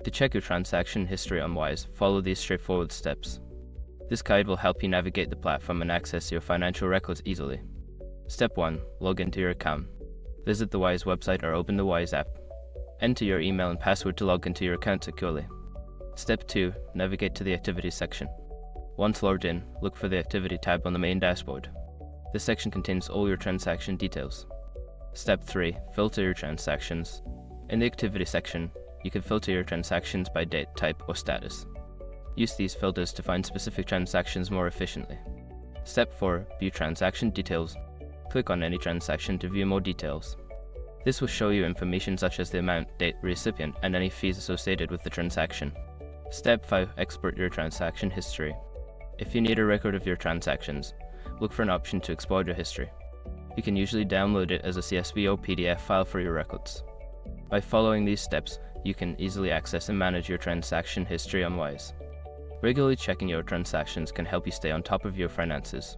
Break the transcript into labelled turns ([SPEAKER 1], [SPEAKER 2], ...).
[SPEAKER 1] To check your transaction history on Wise, follow these straightforward steps. This guide will help you navigate the platform and access your financial records easily. Step 1. Log into your account. Visit the Wise website or open the Wise app. Enter your email and password to log into your account securely. Step 2. Navigate to the Activities section. Once logged in, look for the Activity tab on the main dashboard. This section contains all your transaction details. Step 3. Filter your transactions. In the Activity section, you can filter your transactions by date, type, or status. Use these filters to find specific transactions more efficiently. Step 4. View transaction details. Click on any transaction to view more details. This will show you information such as the amount, date, recipient, and any fees associated with the transaction. Step 5. Export your transaction history. If you need a record of your transactions, look for an option to export your history. You can usually download it as a CSV or PDF file for your records. By following these steps, you can easily access and manage your transaction history on Wise. Regularly checking your transactions can help you stay on top of your finances.